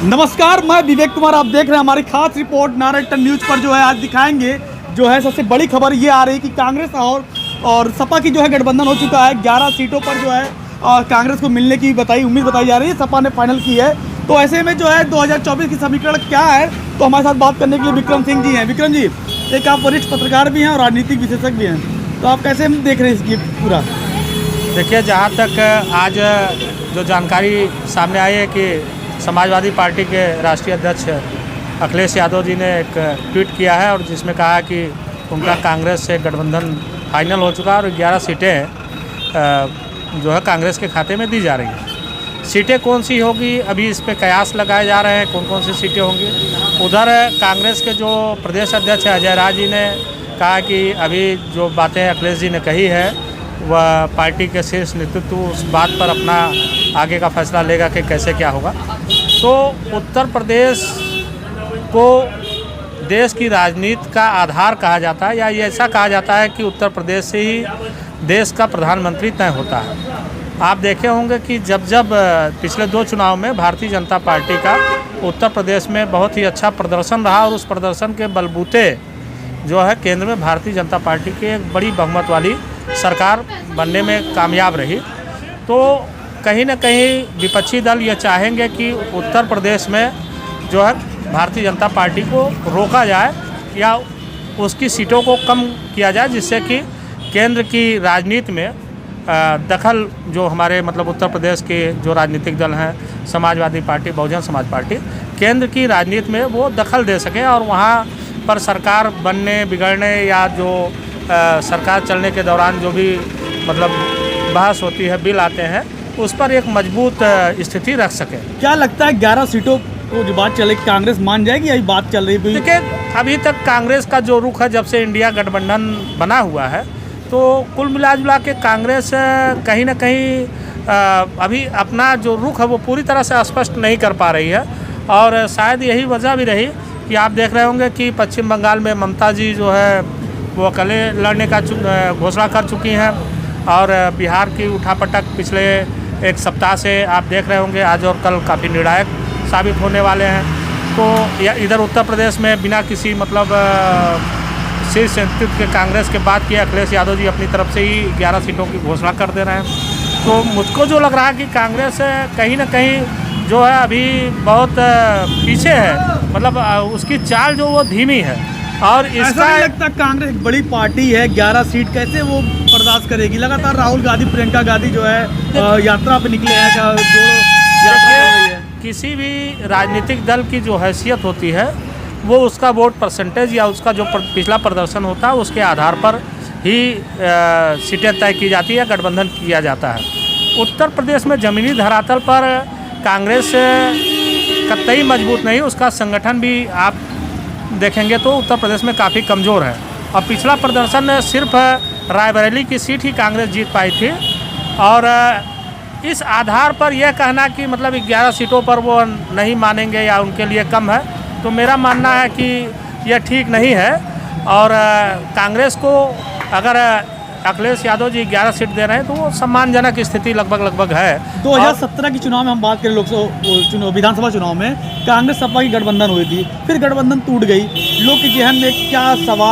नमस्कार, मैं विवेक कुमार। आप देख रहे हैं हमारी खास रिपोर्ट नारायण न्यूज़ पर। जो है आज दिखाएंगे जो है सबसे बड़ी खबर ये आ रही है कि कांग्रेस और सपा की जो है गठबंधन हो चुका है। 11 सीटों पर जो है कांग्रेस को मिलने की उम्मीद बताई जा रही है। सपा ने फाइनल की है। तो ऐसे में जो है 2024 की समीकरण क्या है, तो हमारे साथ बात करने के लिए विक्रम सिंह जी हैं। विक्रम जी, एक आप वरिष्ठ पत्रकार भी हैं और राजनीतिक विशेषज्ञ भी हैं, तो आप कैसे देख रहे हैं इसकी पूरा? देखिए, जहाँ तक आज जो जानकारी सामने आई है कि समाजवादी पार्टी के राष्ट्रीय अध्यक्ष अखिलेश यादव जी ने एक ट्वीट किया है और जिसमें कहा कि उनका कांग्रेस से गठबंधन फाइनल हो चुका है और 11 सीटें जो है कांग्रेस के खाते में दी जा रही हैं। सीटें कौन सी होगी, अभी इस पे कयास लगाए जा रहे हैं कौन कौन सी सीटें होंगी। उधर कांग्रेस के जो प्रदेश अध्यक्ष अजय राज जी ने कहा कि अभी जो बातें अखिलेश जी ने कही है वह पार्टी के शीर्ष नेतृत्व उस बात पर अपना आगे का फैसला लेगा कि कैसे क्या होगा। तो उत्तर प्रदेश को देश की राजनीति का आधार कहा जाता है, या ये ऐसा कहा जाता है कि उत्तर प्रदेश से ही देश का प्रधानमंत्री तय होता है। आप देखे होंगे कि जब पिछले 2 चुनाव में भारतीय जनता पार्टी का उत्तर प्रदेश में बहुत ही अच्छा प्रदर्शन रहा और उस प्रदर्शन के बलबूते जो है केंद्र में भारतीय जनता पार्टी की एक बड़ी बहुमत वाली सरकार बनने में कामयाब रही। तो कहीं ना कहीं विपक्षी दल ये चाहेंगे कि उत्तर प्रदेश में जो है भारतीय जनता पार्टी को रोका जाए या उसकी सीटों को कम किया जाए, जिससे कि केंद्र की राजनीति में दखल जो हमारे उत्तर प्रदेश के जो राजनीतिक दल हैं, समाजवादी पार्टी, बहुजन समाज पार्टी, केंद्र की राजनीति में वो दखल दे सकें और वहाँ पर सरकार बनने बिगड़ने या जो सरकार चलने के दौरान जो भी बहस होती है, बिल आते हैं, उस पर एक मजबूत स्थिति रख सके। क्या लगता है 11 सीटों को जो बात चले कांग्रेस मान जाएगी या बात चल रही है? देखिए, अभी तक कांग्रेस का जो रुख है, जब से इंडिया गठबंधन बना हुआ है, तो कुल मिला के कांग्रेस कहीं ना कहीं अभी अपना जो रुख है वो पूरी तरह से स्पष्ट नहीं कर पा रही है। और शायद यही वजह भी रही कि आप देख रहे होंगे कि पश्चिम बंगाल में ममता जी जो है वो अकेले लड़ने का घोषणा कर चुकी हैं और बिहार की उठापटक पिछले एक सप्ताह से आप देख रहे होंगे आज और कल काफ़ी निर्णायक साबित होने वाले हैं। तो इधर उत्तर प्रदेश में बिना किसी शीर्ष नेतृत्व के कांग्रेस के बात किए अखिलेश यादव जी अपनी तरफ से ही 11 सीटों की घोषणा कर दे रहे हैं। तो मुझको जो लग रहा है कि कांग्रेस कहीं ना कहीं जो है अभी बहुत पीछे है, उसकी चाल जो वो धीमी है। और इसका नहीं लगता कांग्रेस एक बड़ी पार्टी है, 11 सीट कैसे वो बर्दाश्त करेगी? लगातार राहुल गांधी, प्रियंका गांधी जो है यात्रा पे निकले हैं, यात्रा कर रही है। किसी भी राजनीतिक दल की जो हैसियत होती है वो उसका वोट परसेंटेज या उसका जो पिछला प्रदर्शन होता है उसके आधार पर ही सीटें तय की जाती है, गठबंधन किया जाता है। उत्तर प्रदेश में ज़मीनी धरातल पर कांग्रेस कतई मजबूत नहीं, उसका संगठन भी आप देखेंगे तो उत्तर प्रदेश में काफ़ी कमज़ोर है। और पिछला प्रदर्शन सिर्फ रायबरेली की सीट ही कांग्रेस जीत पाई थी। और इस आधार पर यह कहना कि 11 सीटों पर वो नहीं मानेंगे या उनके लिए कम है, तो मेरा मानना है कि यह ठीक नहीं है। और कांग्रेस को अगर अखिलेश यादव जी 11 सीट दे रहे हैं तो वो सम्मानजनक स्थिति लगभग है। 2017 के चुनाव में हम बात करें, लोकसभा विधानसभा चुनाव में कांग्रेस सपा की गठबंधन हुई थी, फिर गठबंधन टूट गई। लोग के जहन में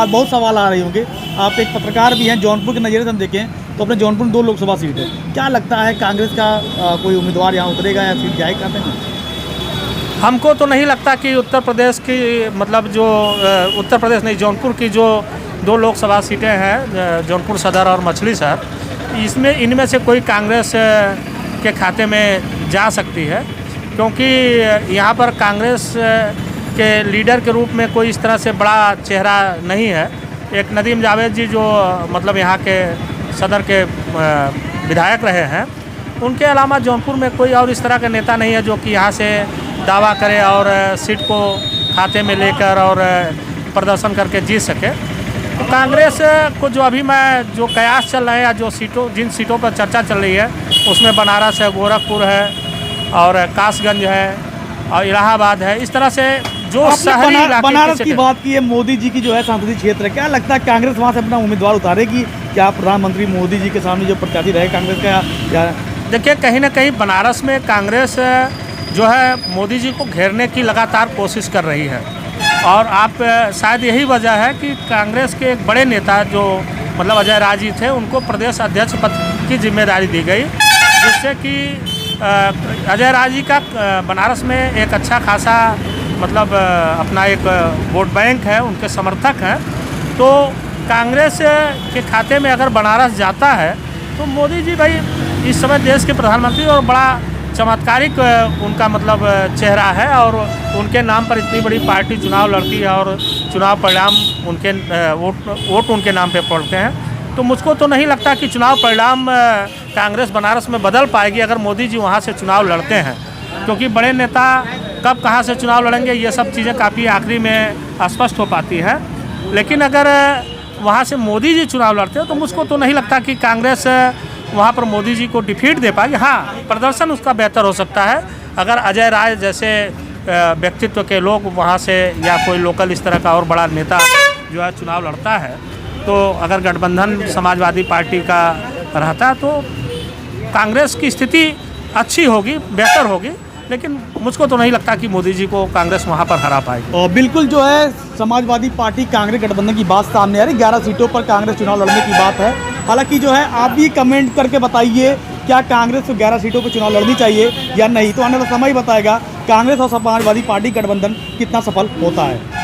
बहुत सवाल आ रहे होंगे। आप एक पत्रकार भी हैं, जौनपुर के नज़रिए से हम देखें तो अपने जौनपुर में 2 लोकसभा सीट है। क्या लगता है कांग्रेस का कोई उम्मीदवार यहाँ उतरेगा या सीट जाए करते हैं? हमको तो नहीं लगता कि उत्तर प्रदेश की उत्तर प्रदेश नहीं, जौनपुर की जो 2 लोकसभा सीटें हैं, जौनपुर सदर और मछली शहर, इनमें से कोई कांग्रेस के खाते में जा सकती है, क्योंकि यहाँ पर कांग्रेस के लीडर के रूप में कोई इस तरह से बड़ा चेहरा नहीं है। एक नदीम जावेद जी जो यहाँ के सदर के विधायक रहे हैं, उनके अलावा जौनपुर में कोई और इस तरह का नेता नहीं है जो कि यहाँ से दावा करे और सीट को खाते में लेकर और प्रदर्शन करके जीत सके। तो कांग्रेस को जो अभी जो कयास चल रहे हैं या जिन सीटों पर चर्चा चल रही है उसमें बनारस है, गोरखपुर है और कासगंज है और इलाहाबाद है। इस तरह से जो शहरी बनारस की बात की है, मोदी जी की जो है संसदीय क्षेत्र है, क्या लगता है कांग्रेस वहाँ से अपना उम्मीदवार उतारेगी? क्या प्रधानमंत्री मोदी जी के सामने जो प्रत्याशी रहे कांग्रेस का? देखिए, कहीं ना कहीं बनारस में कांग्रेस जो है मोदी जी को घेरने की लगातार कोशिश कर रही है। और आप शायद यही वजह है कि कांग्रेस के एक बड़े नेता जो मतलब अजय राय जी थे, उनको प्रदेश अध्यक्ष पद की जिम्मेदारी दी गई, जिससे कि अजय राय जी का बनारस में एक अच्छा खासा मतलब अपना एक वोट बैंक है, उनके समर्थक हैं। तो कांग्रेस के खाते में अगर बनारस जाता है तो मोदी जी भाई इस समय देश के प्रधानमंत्री और बड़ा चमत्कारिक उनका मतलब चेहरा है, और उनके नाम पर इतनी बड़ी पार्टी चुनाव लड़ती है और चुनाव परिणाम उनके वोट उनके नाम पे पड़ते हैं। तो मुझको तो नहीं लगता कि चुनाव परिणाम कांग्रेस बनारस में बदल पाएगी अगर मोदी जी वहाँ से चुनाव लड़ते हैं, क्योंकि बड़े नेता कब कहाँ से चुनाव लड़ेंगे ये सब चीज़ें काफ़ी आखिरी में स्पष्ट हो पाती है। लेकिन अगर वहाँ से मोदी जी चुनाव लड़ते हैं तो मुझको तो नहीं लगता कि कांग्रेस वहाँ पर मोदी जी को डिफीट दे पाएगी। हाँ, प्रदर्शन उसका बेहतर हो सकता है अगर अजय राय जैसे व्यक्तित्व के लोग वहाँ से या कोई लोकल इस तरह का और बड़ा नेता जो है चुनाव लड़ता है। तो अगर गठबंधन समाजवादी पार्टी का रहता है तो कांग्रेस की स्थिति अच्छी होगी, बेहतर होगी, लेकिन मुझको तो नहीं लगता कि मोदी जी को कांग्रेस वहाँ पर हरा पाएगी। और बिल्कुल जो है समाजवादी पार्टी कांग्रेस गठबंधन की बात सामने आ रही, 11 सीटों पर कांग्रेस चुनाव लड़ने की बात है। हालांकि जो है आप भी कमेंट करके बताइए क्या कांग्रेस को 11 सीटों पर चुनाव लड़नी चाहिए या नहीं, तो आने वाला समय ही बताएगा कांग्रेस और समाजवादी पार्टी गठबंधन कितना सफल होता है।